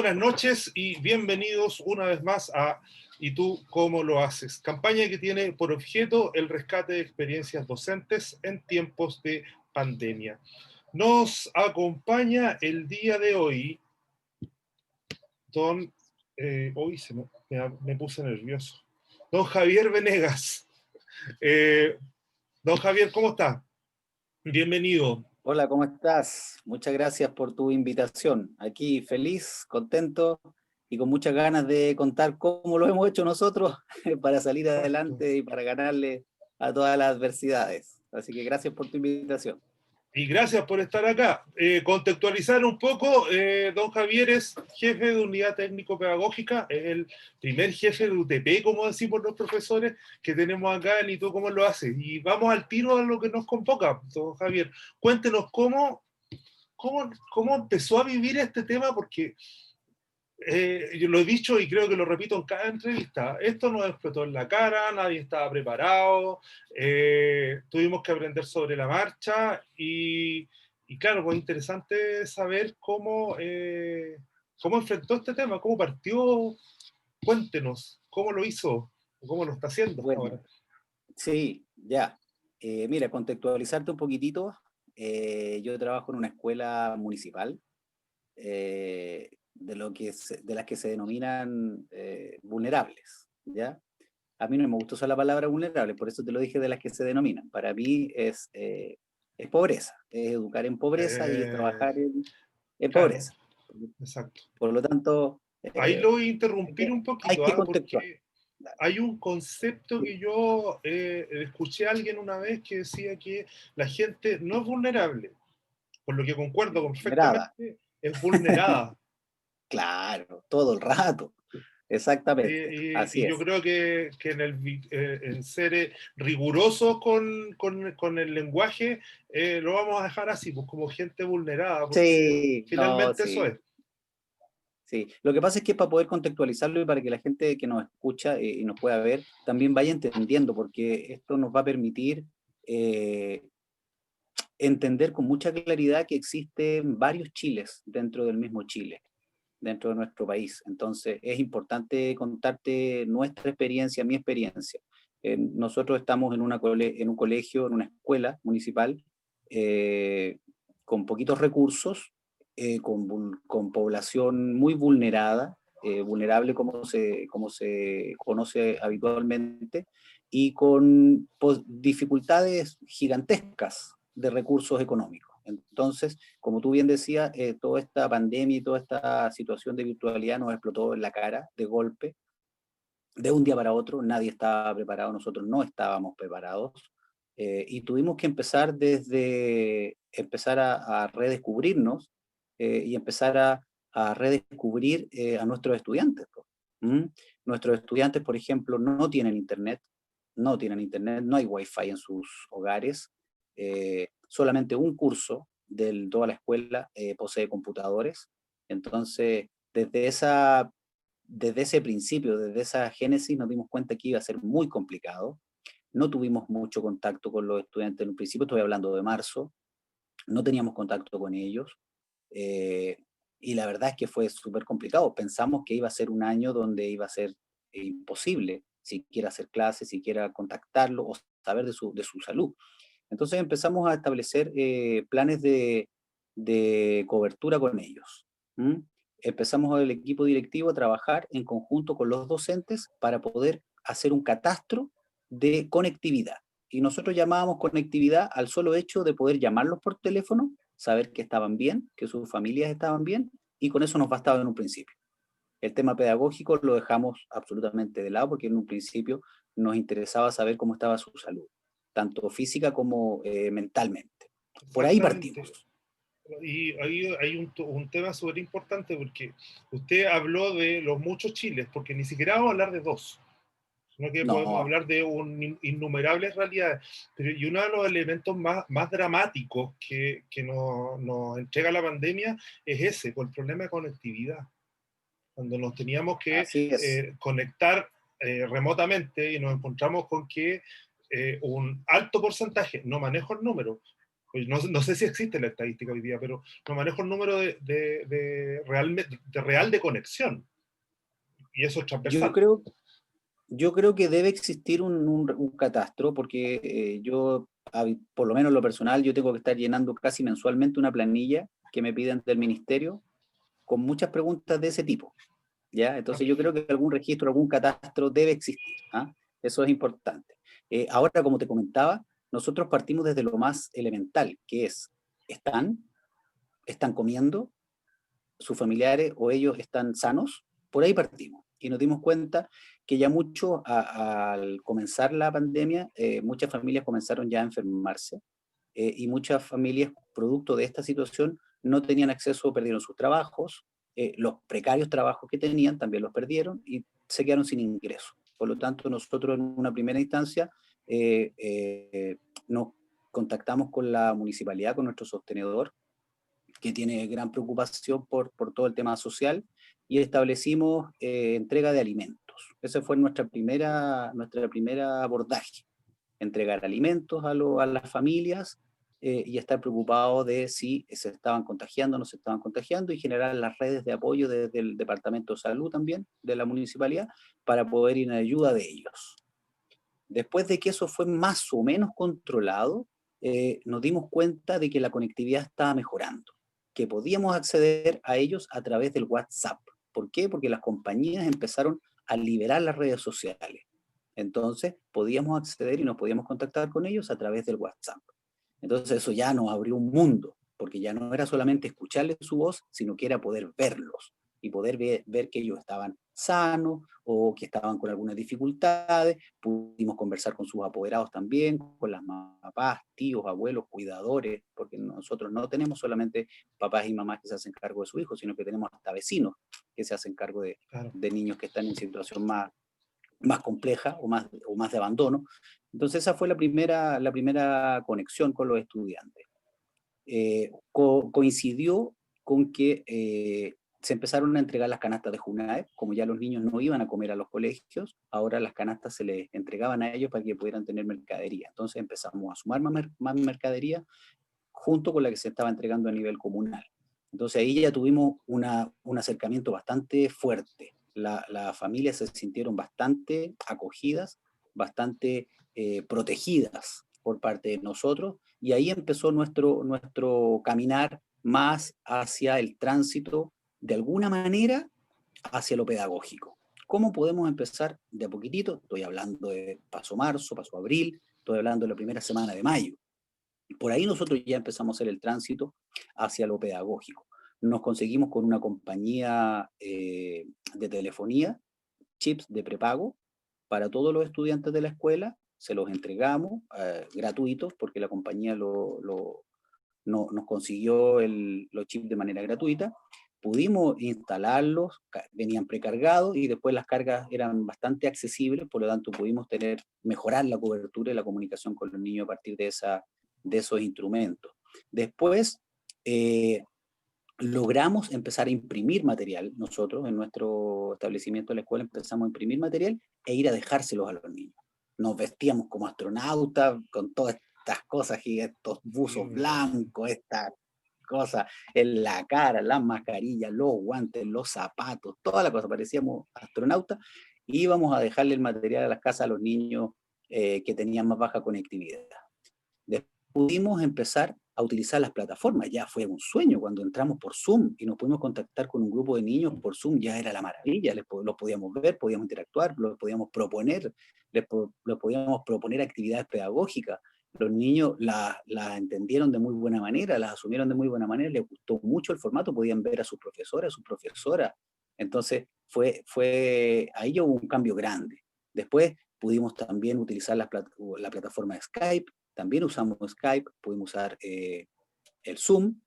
buenas noches y bienvenidos una vez más a ¿Y tú cómo lo haces? Campaña que tiene por objeto el rescate de experiencias docentes en tiempos de pandemia. Nos acompaña el día de hoy don, hoy me puse nervioso, don Javier Venegas. Eh, Don Javier, ¿cómo está? Bienvenido. Hola, ¿cómo estás? Muchas gracias por tu invitación. Aquí feliz, contento y con muchas ganas de contar cómo lo hemos hecho nosotros para salir Exacto. adelante y para ganarle a todas las adversidades. Así que gracias por tu invitación. Y gracias por estar acá. Contextualizar un poco, don Javier es jefe de unidad técnico-pedagógica, es el primer jefe de UTP, como decimos los profesores, que tenemos acá en ¿Y tú cómo lo haces? Y vamos al tiro a lo que nos convoca, don Javier. Cuéntenos cómo empezó a vivir este tema, porque yo lo he dicho y creo que lo repito en cada entrevista, esto nos explotó en la cara, nadie estaba preparado, tuvimos que aprender sobre la marcha y claro, pues interesante saber cómo enfrentó este tema, cómo partió, cuéntenos, cómo lo hizo, o cómo lo está haciendo hasta Bueno, ahora. sí, ya. Mira, contextualizarte un poquitito. Yo trabajo en una escuela municipal de las que se denominan vulnerables, ¿ya? A mí no me gusta usar la palabra vulnerable, por eso te lo dije de las que se denominan. Para mí es pobreza, es educar en pobreza y es Eh, trabajar en claro, pobreza. exacto. Por lo tanto, Ahí lo voy a hay interrumpir que, un hay poquito, que contextualizar. porque hay un concepto que yo escuché a alguien una vez que decía que la gente no es vulnerable, por lo que concuerdo Vulnerada, perfectamente, es vulnerada. claro, todo el rato. Exactamente, Y así yo es. creo que en ser rigurosos con el lenguaje, lo vamos a dejar así, pues como gente vulnerada, porque Sí, no, finalmente eso sí. es. Sí, lo que pasa es que para poder contextualizarlo y para que la gente que nos escucha y nos pueda ver también vaya entendiendo, porque esto nos va a permitir eh, entender con mucha claridad que existen varios Chiles dentro del mismo Chile, dentro de nuestro país. Entonces es importante contarte nuestra experiencia, mi experiencia. Nosotros estamos en un colegio, en una escuela municipal, eh, con poquitos recursos, con población muy vulnerada, vulnerable como se conoce habitualmente, y con dificultades gigantescas de recursos económicos. Entonces, como tú bien decías, toda esta pandemia y toda esta situación de virtualidad nos explotó en la cara de golpe, de un día para otro. Nadie estaba preparado, nosotros no estábamos preparados, y tuvimos que empezar a redescubrirnos, y empezar a redescubrir a nuestros estudiantes, pues. ¿Mm? Nuestros estudiantes, por ejemplo, no tienen internet, no hay wifi en sus hogares. Solamente un curso de toda la escuela posee computadores. Entonces, desde ese principio, desde esa génesis, nos dimos cuenta que iba a ser muy complicado. No tuvimos mucho contacto con los estudiantes en un principio, estoy hablando de marzo, no teníamos contacto con ellos, eh, y la verdad es que fue súper complicado. Pensamos que iba a ser un año donde iba a ser imposible siquiera hacer clases, siquiera contactarlo o saber de su salud. Entonces empezamos a establecer planes de cobertura con ellos. ¿Mm? Empezamos el equipo directivo a trabajar en conjunto con los docentes para poder hacer un catastro de conectividad. Y nosotros llamábamos conectividad al solo hecho de poder llamarlos por teléfono, saber que estaban bien, que sus familias estaban bien, y con eso nos bastaba en un principio. El tema pedagógico lo dejamos absolutamente de lado porque en un principio nos interesaba saber cómo estaba su salud, tanto física como mentalmente. Por ahí Exactamente. partimos. Y ahí hay un tema súper importante porque usted habló de los muchos chiles, porque ni siquiera vamos a hablar de dos, sino que podemos No, hablar de innumerables realidades. Pero, y uno de los elementos más dramáticos que nos entrega la pandemia es ese, por el problema de conectividad. Cuando nos teníamos que así es. conectar remotamente y nos encontramos con que un alto porcentaje, no manejo el número, Pues no sé si existe la estadística hoy día, pero no manejo el número de real de conexión, y eso es Yo transversal. creo, yo creo que debe existir un catastro, porque por lo menos en lo personal, yo tengo que estar llenando casi mensualmente una planilla que me piden del ministerio con muchas preguntas de ese tipo, ¿ya? Ah, Entonces yo creo perfecto. que algún registro, algún catastro debe existir, ¿ah? Eso es importante. Ahora, como te comentaba, nosotros partimos desde lo más elemental, que es, ¿están? ¿Están comiendo? ¿Sus familiares o ellos están sanos? Por ahí partimos. Y nos dimos cuenta que ya mucho al comenzar la pandemia, muchas familias comenzaron ya a enfermarse, y muchas familias, producto de esta situación, no tenían acceso, perdieron sus trabajos, los precarios trabajos que tenían también los perdieron y se quedaron sin ingresos. Por lo tanto, nosotros en una primera instancia nos contactamos con la municipalidad, con nuestro sostenedor, que tiene gran preocupación por todo el tema social, y establecimos entrega de alimentos. Ese fue nuestra primera abordaje: entregar alimentos a las familias, y estar preocupados de si se estaban contagiando o no se estaban contagiando, y generar las redes de apoyo desde el Departamento de Salud también, de la municipalidad, para poder ir en ayuda de ellos. Después de que eso fue más o menos controlado, nos dimos cuenta de que la conectividad estaba mejorando, que podíamos acceder a ellos a través del WhatsApp. ¿Por qué? Porque las compañías empezaron a liberar las redes sociales. Entonces podíamos acceder y nos podíamos contactar con ellos a través del WhatsApp. Entonces eso ya nos abrió un mundo, porque ya no era solamente escucharles su voz, sino que era poder verlos y poder ver que ellos estaban sanos o que estaban con algunas dificultades. Pudimos conversar con sus apoderados también, con las papás, tíos, abuelos, cuidadores, porque nosotros no tenemos solamente papás y mamás que se hacen cargo de sus hijos, sino que tenemos hasta vecinos que se hacen cargo Claro. de niños que están en situación más compleja o más de abandono. Entonces esa fue la primera conexión con los estudiantes. Coincidió con que se empezaron a entregar las canastas de Junae. Como ya los niños no iban a comer a los colegios, ahora las canastas se les entregaban a ellos para que pudieran tener mercadería. Entonces empezamos a sumar más mercadería junto con la que se estaba entregando a nivel comunal. Entonces ahí ya tuvimos un acercamiento bastante fuerte. Las familias se sintieron bastante acogidas, bastante protegidas por parte de nosotros, y ahí empezó nuestro caminar más hacia el tránsito, de alguna manera, hacia lo pedagógico. ¿Cómo podemos empezar de a poquitito? Estoy hablando de paso marzo, paso abril, estoy hablando de la primera semana de mayo. Por ahí nosotros ya empezamos a hacer el tránsito hacia lo pedagógico. Nos conseguimos con una compañía de telefonía, chips de prepago para todos los estudiantes de la escuela. Se los entregamos gratuitos, porque la compañía nos consiguió los chips de manera gratuita. Pudimos instalarlos, venían precargados, y después las cargas eran bastante accesibles, por lo tanto pudimos mejorar la cobertura y la comunicación con los niños a partir de esos instrumentos. Después logramos empezar a imprimir material. Nosotros en nuestro establecimiento de la escuela empezamos a imprimir material e ir a dejárselos a los niños. Nos vestíamos como astronautas con todas estas cosas, estos buzos blancos, estas cosas en la cara, las mascarillas, los guantes, los zapatos, toda la cosa, parecíamos astronautas, y íbamos a dejarle el material a las casas a los niños que tenían más baja conectividad. Después pudimos empezar a utilizar las plataformas. Ya fue un sueño cuando entramos por Zoom y nos pudimos contactar con un grupo de niños por Zoom. Ya era la maravilla, los podíamos ver, podíamos interactuar, los podíamos proponer, les podíamos proponer actividades pedagógicas. Los niños las entendieron de muy buena manera, las asumieron de muy buena manera, les gustó mucho el formato, podían ver a sus profesores, a sus profesoras. Entonces ahí hubo un cambio grande. Después pudimos también utilizar la plataforma de Skype. También usamos Skype, pudimos usar el Zoom,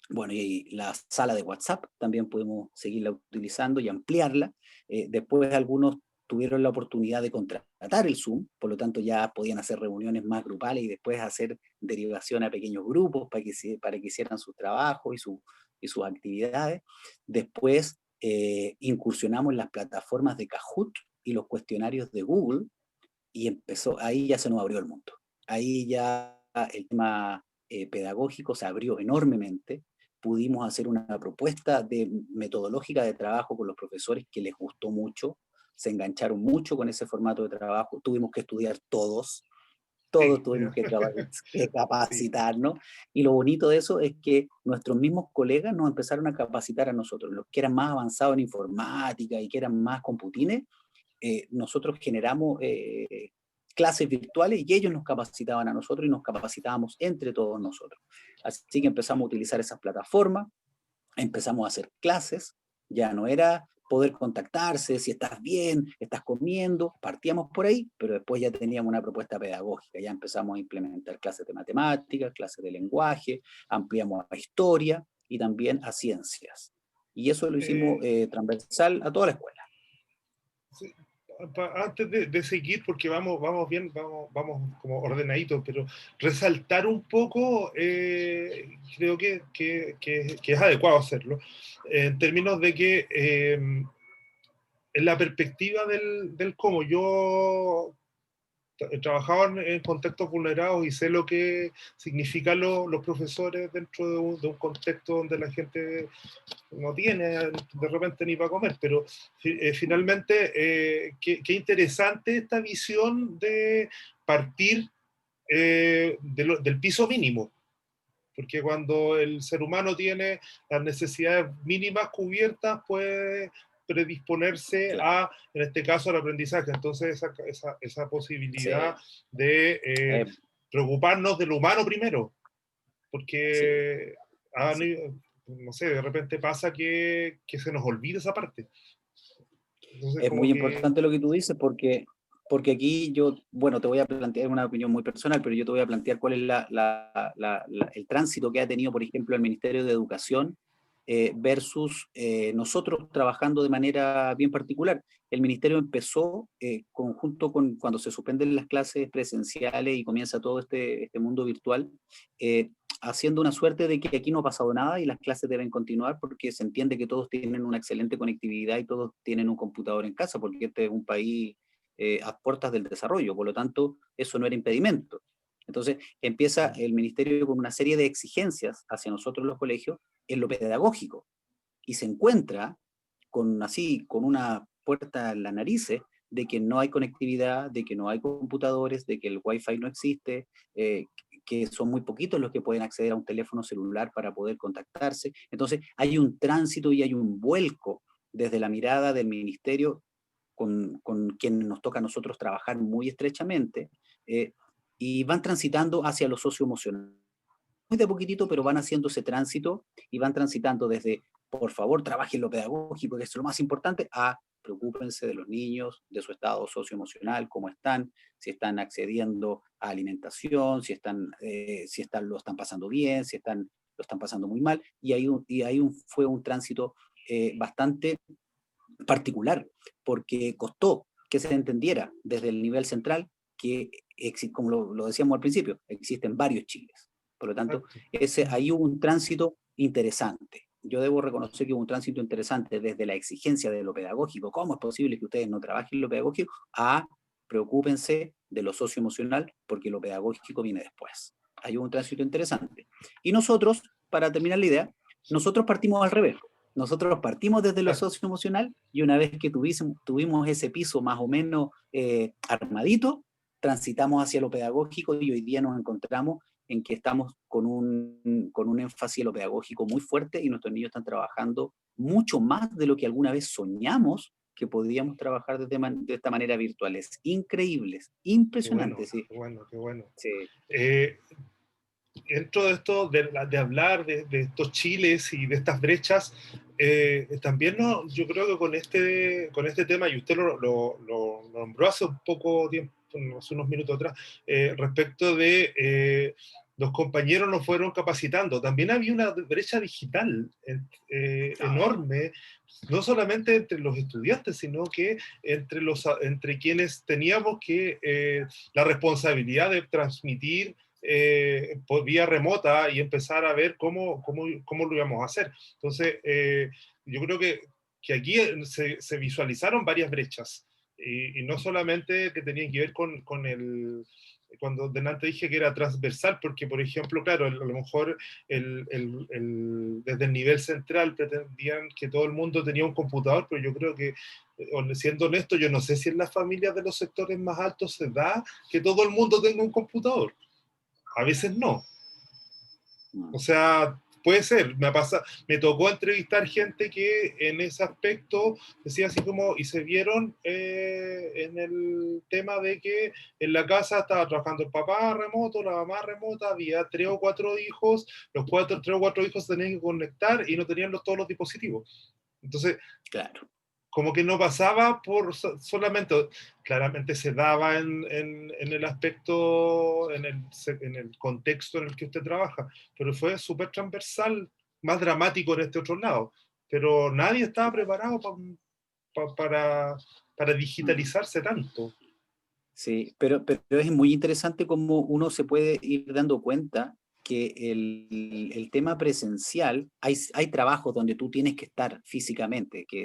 bueno, y la sala de WhatsApp también pudimos seguirla utilizando y ampliarla. Después algunos tuvieron la oportunidad de contratar el Zoom, por lo tanto ya podían hacer reuniones más grupales y después hacer derivación a pequeños grupos para que hicieran sus trabajos y sus actividades. Después incursionamos en las plataformas de Kahoot y los cuestionarios de Google, y ahí ya se nos abrió el mundo. Ahí ya el tema pedagógico se abrió enormemente. Pudimos hacer una propuesta metodológica de trabajo con los profesores que les gustó mucho, se engancharon mucho con ese formato de trabajo, tuvimos que estudiar todos Sí, tuvimos que sí. capacitarnos, y lo bonito de eso es que nuestros mismos colegas nos empezaron a capacitar a nosotros, los que eran más avanzados en informática y que eran más computines. Nosotros generamos clases virtuales y ellos nos capacitaban a nosotros y nos capacitábamos entre todos nosotros. Así que empezamos a utilizar esas plataformas, empezamos a hacer clases, ya no era poder contactarse, si estás bien, estás comiendo, partíamos por ahí, pero después ya teníamos una propuesta pedagógica, ya empezamos a implementar clases de matemáticas, clases de lenguaje, ampliamos a historia y también a ciencias. Y eso lo hicimos Eh, transversal a toda la escuela. sí, antes de seguir, porque vamos bien, vamos como ordenaditos, pero resaltar un poco, creo que es adecuado hacerlo, en términos de que en la perspectiva del cómo yo he trabajado en contextos vulnerados y sé lo que significan los profesores dentro de un contexto donde la gente no tiene de repente ni para comer, pero finalmente qué interesante esta visión de partir del piso mínimo, porque cuando el ser humano tiene las necesidades mínimas cubiertas, puede predisponerse Claro. a, en este caso, al aprendizaje. Entonces, esa posibilidad Sí, de preocuparnos de lo humano primero, sí, porque, sí. no sé, de repente pasa que se nos olvida esa parte. Entonces, Es como muy que, importante lo que tú dices porque aquí yo, bueno, te voy a plantear una opinión muy personal, pero yo te voy a plantear cuál es el tránsito que ha tenido, por ejemplo, el Ministerio de Educación versus nosotros trabajando de manera bien particular. El Ministerio empezó conjunto con cuando se suspenden las clases presenciales y comienza todo este mundo virtual, eh, haciendo una suerte de que aquí no ha pasado nada y las clases deben continuar porque se entiende que todos tienen una excelente conectividad y todos tienen un computador en casa, porque este es un país a puertas del desarrollo, por lo tanto, eso no era impedimento. Entonces, empieza el ministerio con una serie de exigencias hacia nosotros los colegios en lo pedagógico y se encuentra con una puerta en la nariz de que no hay conectividad, de que no hay computadores, de que el wifi no existe, que son muy poquitos los que pueden acceder a un teléfono celular para poder contactarse. Entonces hay un tránsito y hay un vuelco desde la mirada del ministerio con quien nos toca a nosotros trabajar muy estrechamente, y van transitando hacia lo socioemocional. Muy de poquitito, pero van haciendo ese tránsito y van transitando desde, por favor, trabajen lo pedagógico, que es lo más importante, a preocúpense de los niños, de su estado socioemocional, cómo están, si están accediendo a alimentación, si lo están pasando bien, lo están pasando muy mal, fue un tránsito bastante particular, porque costó que se entendiera desde el nivel central que, como lo decíamos al principio, existen varios Chiles. Por lo tanto, exacto. ahí hubo un tránsito interesante. Yo debo reconocer que hubo un tránsito interesante desde la exigencia de lo pedagógico, cómo es posible que ustedes no trabajen lo pedagógico, a preocúpense de lo socioemocional, porque lo pedagógico viene después. Hay un tránsito interesante. Y nosotros, para terminar la idea, nosotros partimos al revés. Nosotros partimos desde lo Claro. socioemocional y una vez que tuvimos ese piso más o menos armadito, transitamos hacia lo pedagógico y hoy día nos encontramos en que estamos con un énfasis en lo pedagógico muy fuerte y nuestros niños están trabajando mucho más de lo que alguna vez soñamos que podíamos trabajar de esta manera virtual. Es increíble, es Qué bueno, impresionante. Sí, qué bueno, qué bueno. sí, Eh, Dentro de esto, de hablar de estos chiles y de estas brechas, también no, yo creo que con este tema, y usted lo nombró hace un poco tiempo, hace unos minutos atrás, respecto de los compañeros nos fueron capacitando. También había una brecha digital enorme, no solamente entre los estudiantes, sino que entre quienes teníamos la responsabilidad de transmitir por vía remota y empezar a ver cómo lo íbamos a hacer. Entonces, yo creo que aquí se visualizaron varias brechas y no solamente que tenían que ver cuando delante dije que era transversal, porque, por ejemplo, claro, a lo mejor desde el nivel central pretendían que todo el mundo tenía un computador, pero yo creo que, siendo honesto, yo no sé si en las familias de los sectores más altos se da que todo el mundo tenga un computador. A veces no. O sea, puede ser, me tocó entrevistar gente que en ese aspecto decía así como, y se vieron en el tema de que en la casa estaba trabajando el papá remoto, la mamá remota, había 3 o 4 hijos, los 3 o 4 hijos tenían que conectar y no tenían todos los dispositivos. Entonces, claro. como que no pasaba por solamente, claramente se daba en el aspecto, en el contexto en el que usted trabaja, pero fue súper transversal, más dramático en este otro lado, pero nadie estaba preparado para digitalizarse tanto. Sí, pero es muy interesante cómo uno se puede ir dando cuenta que el tema presencial, hay trabajos donde tú tienes que estar físicamente, que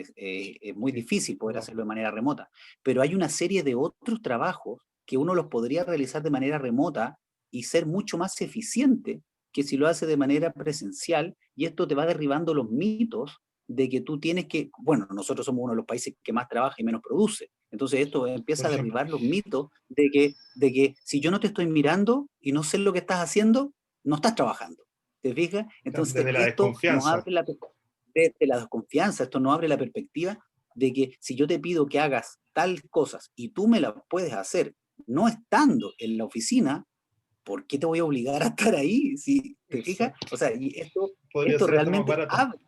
es muy Sí, difícil poder no, hacerlo de manera remota, pero hay una serie de otros trabajos que uno los podría realizar de manera remota y ser mucho más eficiente que si lo hace de manera presencial, y esto te va derribando los mitos de que tú tienes que, bueno, nosotros somos uno de los países que más trabaja y menos produce. Entonces esto por empieza a ejemplo. derribar los mitos de que si yo no te estoy mirando y no sé lo que estás haciendo, no estás trabajando. ¿Te fijas? Entonces Desde la esto nos desconfianza. abre desde la desconfianza, esto nos abre la perspectiva de que si yo te pido que hagas tal cosas y tú me las puedes hacer no estando en la oficina, ¿por qué te voy a obligar a estar ahí? Si te fijas, Exacto. o sea, y Podría esto ser hasta más realmente barato. abre.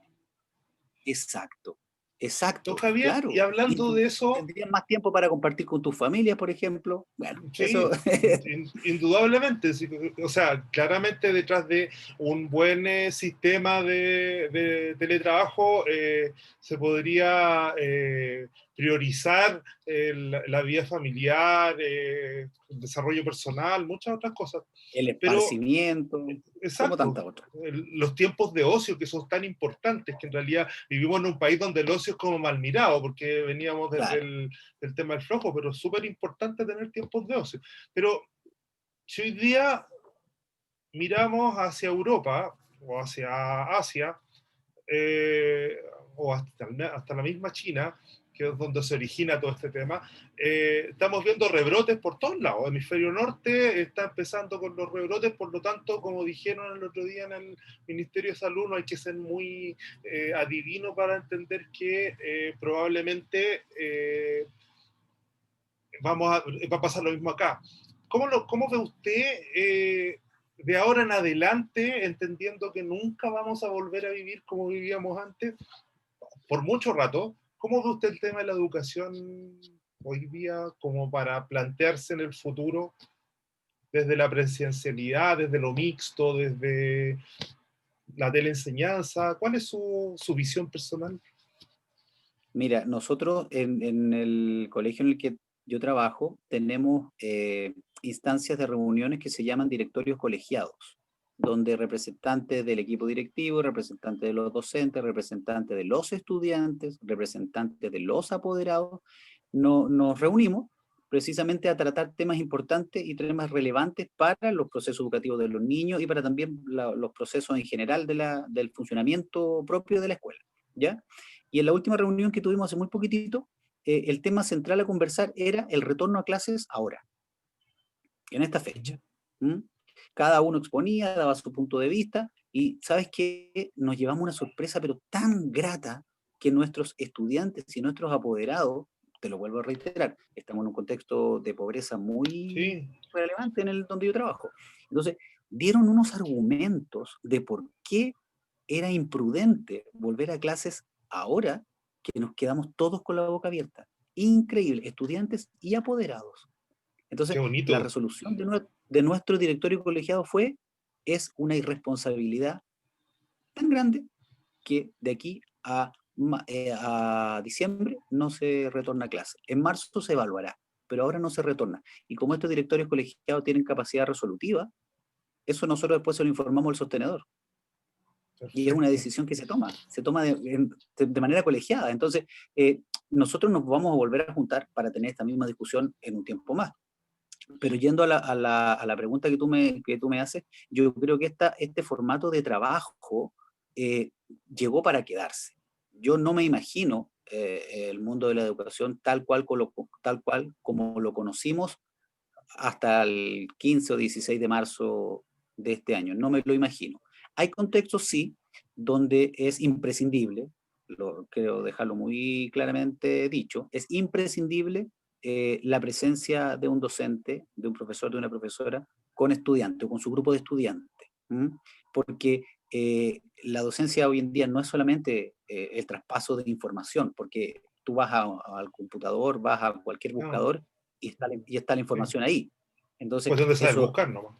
Exacto, Don exacto, Javier, y claro. Y hablando tú de eso, tendrías más tiempo para compartir con tu familia, por ejemplo. Bueno, eso. sí, indudablemente, sí, o sea, claramente detrás de un buen sistema de teletrabajo se podría priorizar la vida familiar, el desarrollo personal, muchas otras cosas. El Pero esparcimiento, como exacto. tanta otra. Los tiempos de ocio que son tan importantes, que en realidad vivimos en un país donde el ocio es como mal mirado, porque veníamos desde Claro. del tema del flojo, pero es súper importante tener tiempos de ocio. Pero si hoy día miramos hacia Europa o hacia Asia, eh, o hasta la misma China, que es donde se origina todo este tema, estamos viendo rebrotes por todos lados. El hemisferio norte está empezando con los rebrotes, por lo tanto, como dijeron el otro día en el Ministerio de Salud, no hay que ser muy adivino para entender que probablemente va a pasar lo mismo acá. ¿Cómo ve usted de ahora en adelante, entendiendo que nunca vamos a volver a vivir como vivíamos antes, por mucho rato? ¿Cómo ve usted el tema de la educación hoy día como para plantearse en el futuro desde la presencialidad, desde lo mixto, desde la teleenseñanza? ¿Cuál es su visión personal? Mira, nosotros en el colegio en el que yo trabajo tenemos instancias de reuniones que se llaman directorios colegiados, donde representantes del equipo directivo, representantes de los docentes, representantes de los estudiantes, representantes de los apoderados, nos reunimos precisamente a tratar temas importantes y temas relevantes para los procesos educativos de los niños y para también los procesos en general del funcionamiento propio de la escuela, ¿ya? Y en la última reunión que tuvimos hace muy poquitito, el tema central a conversar era el retorno a clases ahora, en esta fecha. ¿Mm? Cada uno exponía, daba su punto de vista y ¿sabes qué? Nos llevamos una sorpresa pero tan grata que nuestros estudiantes y nuestros apoderados, te lo vuelvo a reiterar, estamos en un contexto de pobreza muy Sí, relevante en el donde yo trabajo. Entonces, dieron unos argumentos de por qué era imprudente volver a clases ahora que nos quedamos todos con la boca abierta. Increíble, estudiantes y apoderados. qué Entonces, la bonito. resolución de nuestro directorio colegiado es una irresponsabilidad tan grande que de aquí a diciembre no se retorna a clase. En marzo se evaluará, pero ahora no se retorna. Y como estos directorios colegiados tienen capacidad resolutiva, eso nosotros después se lo informamos al sostenedor. Y es una Perfecto. decisión que se toma de manera colegiada. Entonces, nosotros nos vamos a volver a juntar para tener esta misma discusión en un tiempo más. Pero yendo a la pregunta que tú me haces, yo creo que este formato de trabajo llegó para quedarse. Yo no me imagino el mundo de la educación tal cual como lo conocimos hasta el 15 o 16 de marzo de este año. No me lo imagino. Hay contextos, sí, donde es imprescindible, quiero dejarlo muy claramente dicho, es imprescindible la presencia de un docente, de un profesor, de una profesora, con estudiantes o con su grupo de estudiantes. ¿M? Porque la docencia hoy en día no es solamente el traspaso de información, porque tú vas al computador, vas a cualquier No, buscador y está la sí. información ahí. Entonces, Cuestión de saber eso, buscar nomás.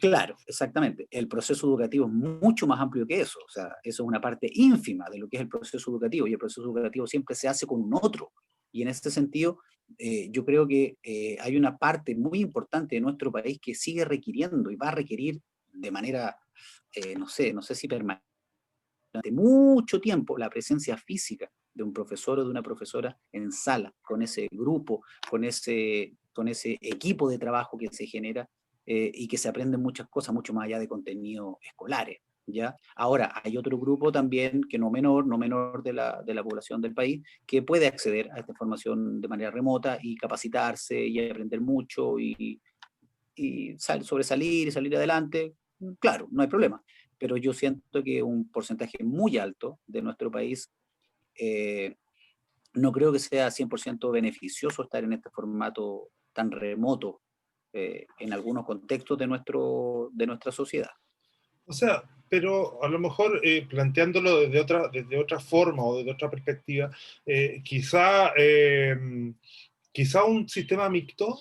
claro, exactamente. El proceso educativo es mucho más amplio que eso. O sea, eso es una parte ínfima de lo que es el proceso educativo, y el proceso educativo siempre se hace con un otro. Y en este sentido, yo creo que hay una parte muy importante de nuestro país que sigue requiriendo y va a requerir de manera, no sé si permanente, durante mucho tiempo, la presencia física de un profesor o de una profesora en sala, con ese grupo, con ese equipo de trabajo que se genera y que se aprenden muchas cosas mucho más allá de contenidos escolares. ¿Ya? Ahora, hay otro grupo también, que no menor de la población del país, que puede acceder a esta formación de manera remota y capacitarse y aprender mucho y sobresalir y salir adelante. Claro, no hay problema, pero yo siento que un porcentaje muy alto de nuestro país eh, no creo que sea 100% beneficioso estar en este formato tan remoto en algunos contextos de nuestra sociedad. O sea, pero a lo mejor planteándolo desde otra forma o desde otra perspectiva, quizá, quizá un sistema mixto,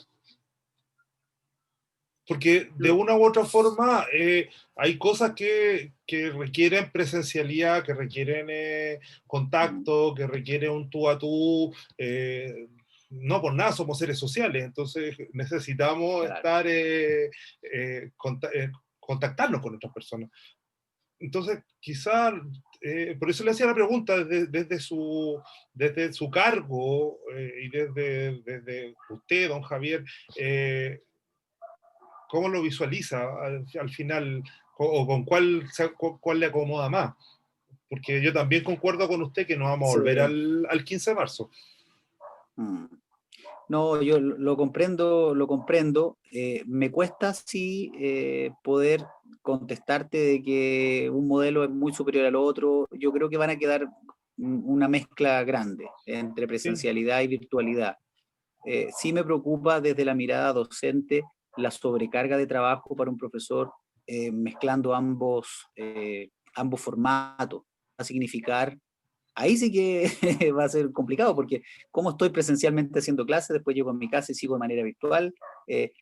porque de una u otra forma hay cosas que requieren presencialidad, que requieren Mm, contacto, que requieren un tú a tú. No por nada somos seres sociales, entonces necesitamos claro. estar, contactarnos con otras personas. Entonces, quizá, por eso le hacía la pregunta desde su cargo y desde usted, don Javier, eh, ¿cómo lo visualiza al final o con cuál le acomoda más? Porque yo también concuerdo con usted que no vamos a volver Sí. al 15 de marzo. Mm. No, yo lo comprendo, lo comprendo. Me cuesta sí poder contestarte de que un modelo es muy superior al otro. Yo creo que van a quedar una mezcla grande entre Sí, presencialidad y virtualidad. Sí me preocupa desde la mirada docente la sobrecarga de trabajo para un profesor mezclando ambos formatos. Va a significar ahí sí que va a ser complicado porque como estoy presencialmente haciendo clases, después llego a mi casa y sigo de manera virtual,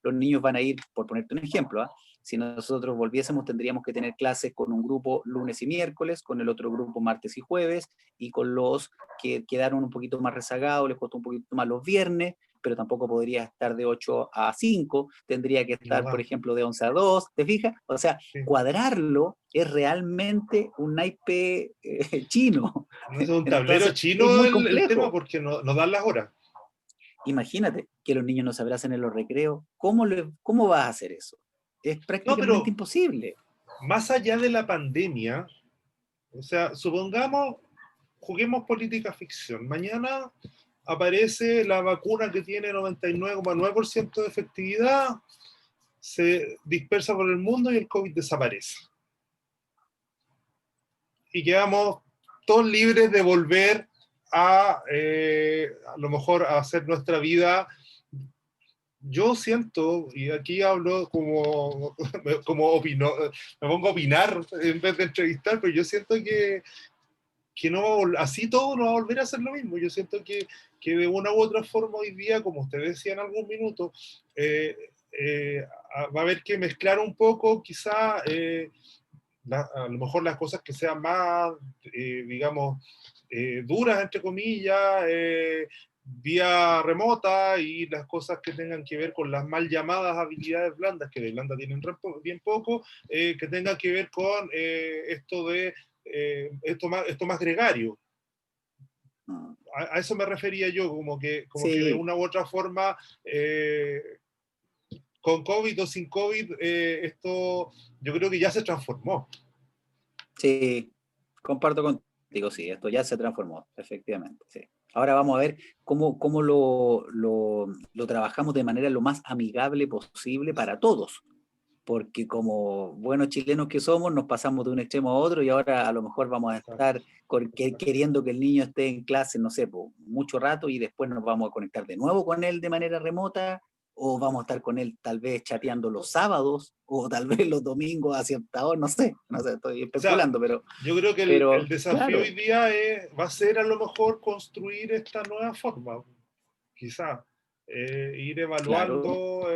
los niños van a ir, por ponerte un ejemplo, ¿ah? Si nosotros volviésemos tendríamos que tener clases con un grupo lunes y miércoles, con el otro grupo martes y jueves, y con los que quedaron un poquito más rezagados, les costó un poquito más los viernes, pero tampoco podría estar de 8 a 5, tendría que no estar, por da. ejemplo, de 11 a 2, ¿te fijas? O sea, Sí. cuadrarlo es realmente un naipe chino. No es un tablero Entonces, es chino muy el tema complejo. porque no dan las horas. Imagínate que los niños no se abracen en los recreos. ¿Cómo vas a hacer eso? Es No, prácticamente pero imposible. más allá de la pandemia, o sea, supongamos, juguemos política ficción. Mañana aparece la vacuna que tiene 99,9% de efectividad, se dispersa por el mundo y el COVID desaparece. Y quedamos todos libres de volver a lo mejor a hacer nuestra vida. Yo siento, y aquí hablo como me pongo a opinar en vez de entrevistar, pero yo siento que no así todo no va a volver a ser lo mismo. Yo siento que de una u otra forma hoy día, como usted decía en algún minuto, va a haber que mezclar un poco quizá a lo mejor las cosas que sean más, digamos, duras, entre comillas, vía remota y las cosas que tengan que ver con las mal llamadas habilidades blandas, que de blanda tienen bien poco, que tengan que ver con esto más gregario. Mm. A eso me refería yo, como que de Sí, una u otra forma con COVID o sin COVID, esto yo creo que ya se transformó. Sí, comparto contigo, sí, esto ya se transformó, efectivamente, sí. Ahora vamos a ver cómo lo trabajamos de manera lo más amigable posible para todos, porque como buenos chilenos que somos, nos pasamos de un extremo a otro y ahora a lo mejor vamos a estar queriendo que el niño esté en clase, no sé, por mucho rato y después nos vamos a conectar de nuevo con él de manera remota o vamos a estar con él tal vez chateando los sábados o tal vez los domingos a cierta hora, no sé, estoy O sea, especulando, yo creo que el pero desafío hoy claro, día va a ser a lo mejor construir esta nueva forma, quizá. Ir claro, evaluando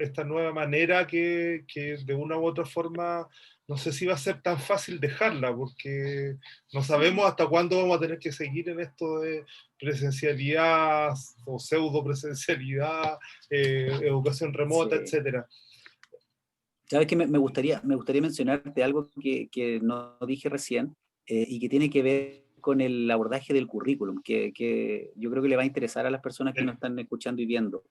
esta nueva manera que de una u otra forma no sé si va a ser tan fácil dejarla, porque no sabemos hasta cuándo vamos a tener que seguir en esto de presencialidad o pseudo presencialidad, educación remota, sí. etcétera. Sabes que me gustaría mencionarte algo que no dije recién y que tiene que ver con el abordaje del currículum, que yo creo que le va a interesar a las personas que nos El- están escuchando y viendo.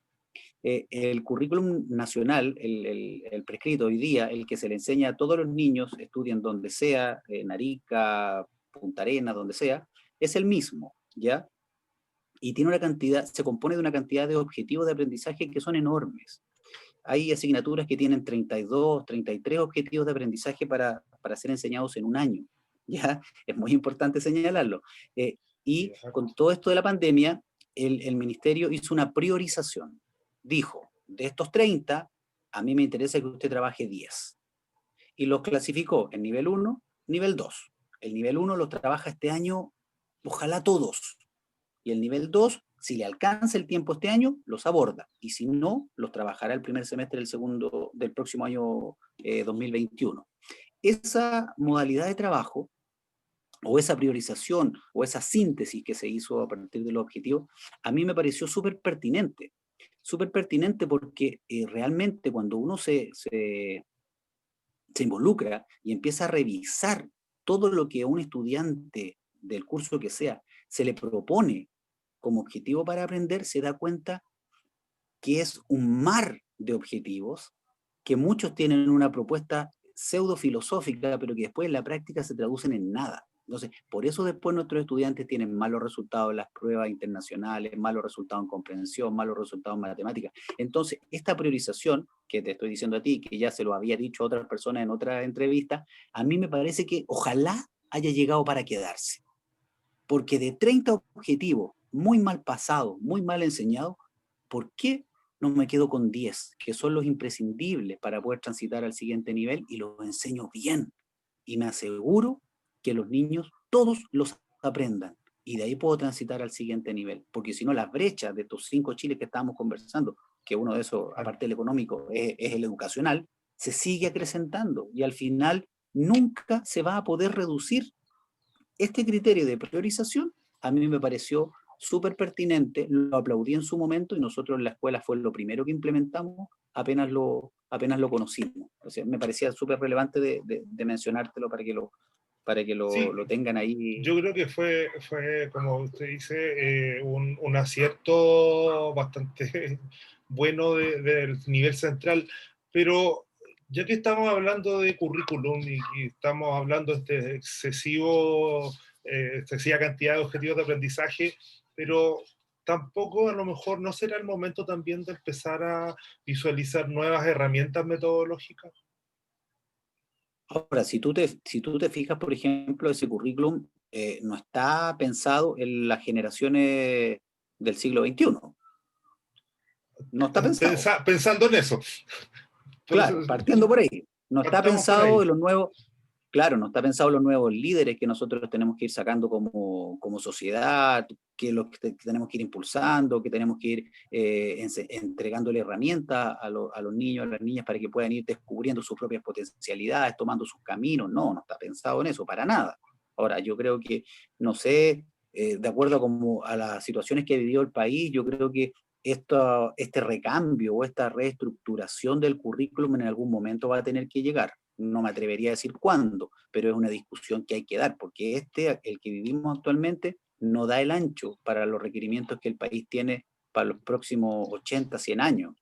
El currículum nacional, el prescrito hoy día, el que se le enseña a todos los niños, estudien donde sea, en Arica, Punta Arenas, donde sea, es el mismo, ¿ya? Y tiene una cantidad, se compone de una cantidad de objetivos de aprendizaje que son enormes. Hay asignaturas que tienen 32, 33 objetivos de aprendizaje para ser enseñados en un año. ¿Ya? Es muy importante señalarlo. Y con todo esto de la pandemia, el ministerio hizo una priorización. Dijo, de estos 30, a mí me interesa que usted trabaje 10. Y los clasificó en nivel 1, nivel 2. El nivel 1 los trabaja este año, ojalá todos, y el nivel 2, si le alcanza el tiempo este año, los aborda. Y si no, los trabajará el primer semestre del próximo año 2021. Esa modalidad de trabajo, o esa priorización, o esa síntesis que se hizo a partir de los objetivos, a mí me pareció súper pertinente porque realmente cuando uno se involucra y empieza a revisar todo lo que a un estudiante del curso que sea se le propone como objetivo para aprender, se da cuenta que es un mar de objetivos, que muchos tienen una propuesta pseudo filosófica, pero que después en la práctica se traducen en nada. Entonces, por eso después nuestros estudiantes tienen malos resultados en las pruebas internacionales, malos resultados en comprensión, malos resultados en matemáticas. Entonces, esta priorización, que te estoy diciendo a ti, que ya se lo había dicho a otras personas en otras entrevistas, a mí me parece que ojalá haya llegado para quedarse. Porque de 30 objetivos muy mal pasados, muy mal enseñados, ¿por qué no me quedo con 10, que son los imprescindibles para poder transitar al siguiente nivel y los enseño bien? Y me aseguro que los niños todos los aprendan. Y de ahí puedo transitar al siguiente nivel. Porque si no, las brechas de estos 5 Chiles que estábamos conversando, que uno de esos, aparte del económico, es el educacional, se sigue acrecentando y al final nunca se va a poder reducir. Este criterio de priorización a mí me pareció súper pertinente, lo aplaudí en su momento y nosotros en la escuela fue lo primero que implementamos apenas lo conocimos. O sea, me parecía súper relevante de mencionártelo para que Sí, lo tengan ahí. yo creo que fue como usted dice, un acierto bastante bueno del nivel central, pero ya que estamos hablando de currículum y estamos hablando de excesiva cantidad de objetivos de aprendizaje, pero tampoco a lo mejor no será el momento también de empezar a visualizar nuevas herramientas metodológicas. Ahora, si tú te fijas, por ejemplo, ese currículum no está pensado en las generaciones del siglo XXI. No está pensado. Pensando en eso. Por eso, Claro, partiendo por ahí. No está partamos por pensado ahí. en los nuevos, claro, no está pensado en los nuevos líderes que nosotros tenemos que ir sacando como sociedad, que tenemos que ir impulsando, que tenemos que ir entregándole herramientas a los niños, a las niñas para que puedan ir descubriendo sus propias potencialidades, tomando sus caminos. No está pensado en eso, para nada. Ahora, yo creo que, no sé, de acuerdo a las situaciones que ha vivido el país, yo creo que este recambio o esta reestructuración del currículum en algún momento va a tener que llegar. No me atrevería a decir cuándo, pero es una discusión que hay que dar, porque el que vivimos actualmente, no da el ancho para los requerimientos que el país tiene para los próximos 80, 100 años.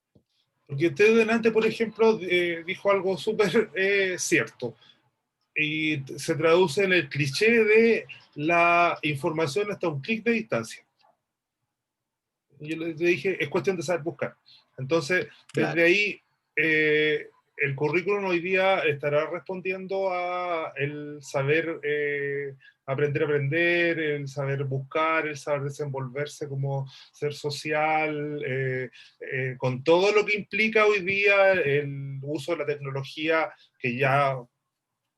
Porque usted delante, por ejemplo, dijo algo súper cierto, y se traduce en el cliché de la información hasta un clic de distancia. Y yo le dije, es cuestión de saber buscar. Entonces, Claro. desde ahí, el currículum hoy día estará respondiendo a el saber aprender a aprender, el saber buscar, el saber desenvolverse como ser social, con todo lo que implica hoy día el uso de la tecnología, que ya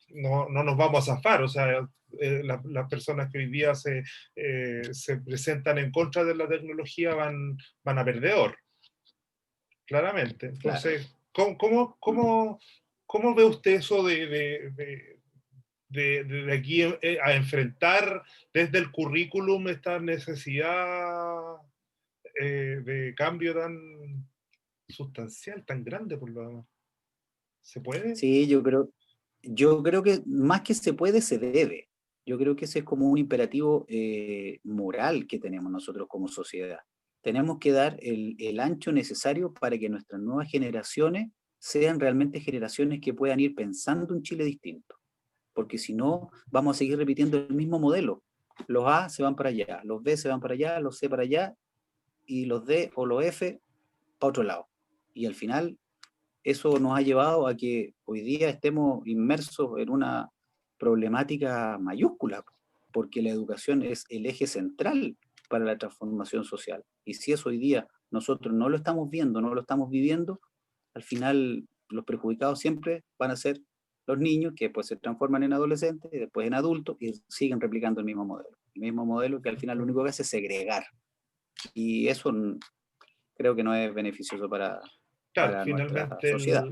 no nos vamos a zafar. O sea, las personas que hoy día se presentan en contra de la tecnología van a perdedor, claramente. Claro. Entonces, ¿cómo ve usted eso de aquí a enfrentar desde el currículum esta necesidad de cambio tan sustancial, tan grande por lo demás? ¿Se puede? Sí, yo creo que más que se puede, se debe. Yo creo que ese es como un imperativo moral que tenemos nosotros como sociedad. Tenemos que dar el ancho necesario para que nuestras nuevas generaciones sean realmente generaciones que puedan ir pensando un Chile distinto. Porque si no, vamos a seguir repitiendo el mismo modelo. Los A se van para allá, los B se van para allá, los C para allá, y los D o los F para otro lado. Y al final eso nos ha llevado a que hoy día estemos inmersos en una problemática mayúscula, porque la educación es el eje central para la transformación social. Y si eso hoy día nosotros no lo estamos viendo, no lo estamos viviendo, al final los perjudicados siempre van a ser los niños, que después se transforman en adolescentes y después en adultos y siguen replicando el mismo modelo. El mismo modelo que al final lo único que hace es segregar. Y eso creo que no es beneficioso Claro, para nuestra finalmente sociedad.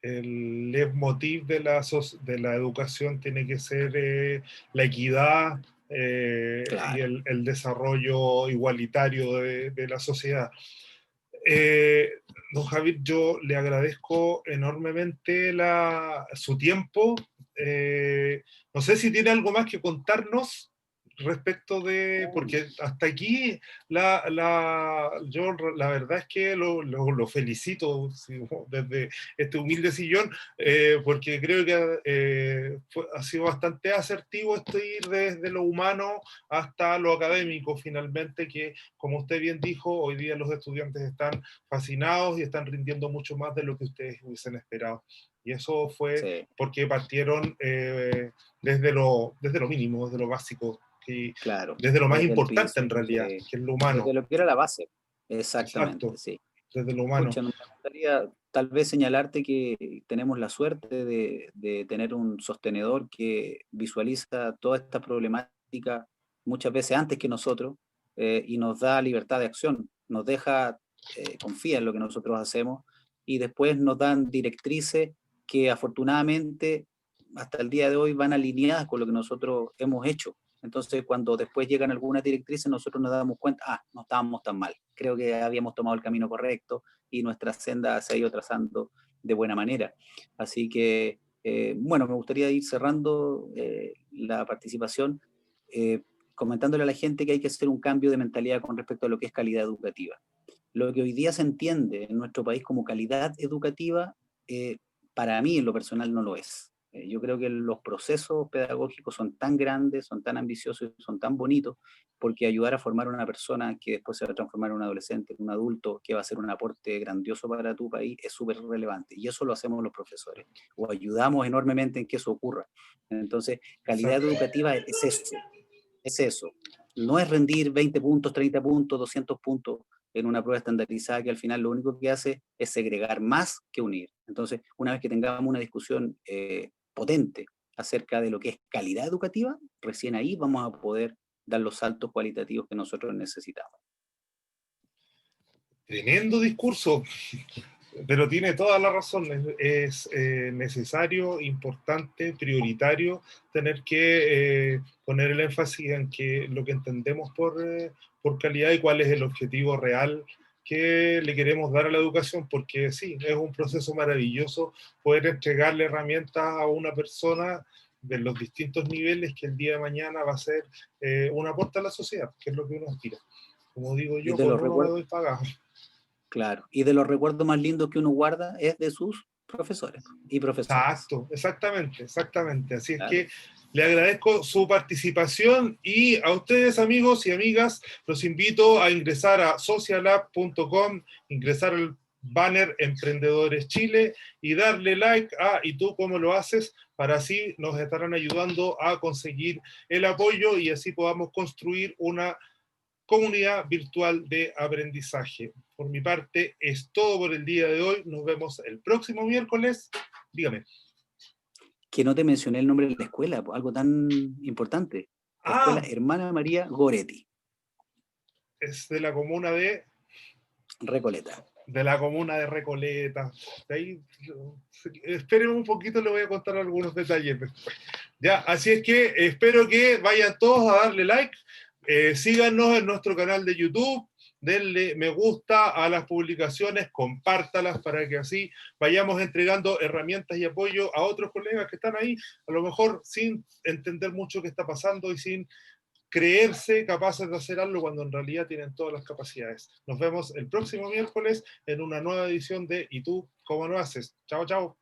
el leitmotiv de la educación tiene que ser la equidad y Claro. el desarrollo igualitario de la sociedad. Eh, Don Javier, yo le agradezco enormemente su tiempo. No sé si tiene algo más que contarnos respecto de, porque hasta aquí yo la verdad es que lo felicito, sí, desde este humilde sillón, porque creo que ha sido bastante asertivo esto ir desde lo humano hasta lo académico finalmente, que como usted bien dijo, hoy día los estudiantes están fascinados y están rindiendo mucho más de lo que ustedes hubiesen esperado. Y eso fue Sí, porque partieron desde lo mínimo, desde lo básico, que, claro, desde lo más desde el importante piso, en realidad, sí, que es lo desde humano. lo que era la base, exactamente, Exacto, sí. desde lo humano. Pucha, me gustaría tal vez señalarte que tenemos la suerte de tener un sostenedor que visualiza toda esta problemática muchas veces antes que nosotros y nos da libertad de acción, nos deja, confía en lo que nosotros hacemos y después nos dan directrices que afortunadamente hasta el día de hoy van alineadas con lo que nosotros hemos hecho. Entonces, cuando después llegan algunas directrices, nosotros nos damos cuenta, no estábamos tan mal, creo que habíamos tomado el camino correcto y nuestra senda se ha ido trazando de buena manera. Así que, bueno, me gustaría ir cerrando la participación, eh, comentándole a la gente que hay que hacer un cambio de mentalidad con respecto a lo que es calidad educativa. Lo que hoy día se entiende en nuestro país como calidad educativa, eh, para mí en lo personal no lo es. Yo creo que los procesos pedagógicos son tan grandes, son tan ambiciosos y son tan bonitos, porque ayudar a formar a una persona que después se va a transformar en un adolescente, en un adulto, que va a ser un aporte grandioso para tu país, es súper relevante. Y eso lo hacemos los profesores, o ayudamos enormemente en que eso ocurra. Entonces, calidad Exacto. educativa es eso, es eso. No es rendir 20 puntos, 30 puntos, 200 puntos en una prueba estandarizada que al final lo único que hace es segregar más que unir. Entonces, una vez que tengamos una discusión potente acerca de lo que es calidad educativa, recién ahí vamos a poder dar los saltos cualitativos que nosotros necesitamos. Tremendo discurso, pero tiene toda la razón. Es necesario, importante, prioritario tener que poner el énfasis en que lo que entendemos por calidad y cuál es el objetivo real que le queremos dar a la educación, porque sí, es un proceso maravilloso poder entregarle herramientas a una persona de los distintos niveles que el día de mañana va a ser un aporte a la sociedad, que es lo que uno aspira. Como digo Y yo, de con los uno me recuerdos, doy pagado. claro, y de los recuerdos más lindos que uno guarda es de sus profesores y profesoras. Exacto, exactamente, exactamente. Así es Claro. que le agradezco su participación y a ustedes, amigos y amigas, los invito a ingresar a socialab.com, ingresar al banner Emprendedores Chile y darle like a ¿y tú cómo lo haces? Para así nos estarán ayudando a conseguir el apoyo y así podamos construir una comunidad virtual de aprendizaje. Por mi parte, es todo por el día de hoy. Nos vemos el próximo miércoles. Dígame. Que no te mencioné el nombre de la escuela, pues, algo tan importante. Escuela Ah, Hermana María Goretti, es de la comuna Recoleta. Recoleta. De ahí, espérenme un poquito, le voy a contar algunos detalles después. Ya, así es que espero que vayan todos a darle like, síganos en nuestro canal de YouTube, denle me gusta a las publicaciones, compártalas para que así vayamos entregando herramientas y apoyo a otros colegas que están ahí, a lo mejor sin entender mucho qué está pasando y sin creerse capaces de hacer algo cuando en realidad tienen todas las capacidades. Nos vemos el próximo miércoles en una nueva edición de ¿Y tú cómo lo haces? Chao, chao.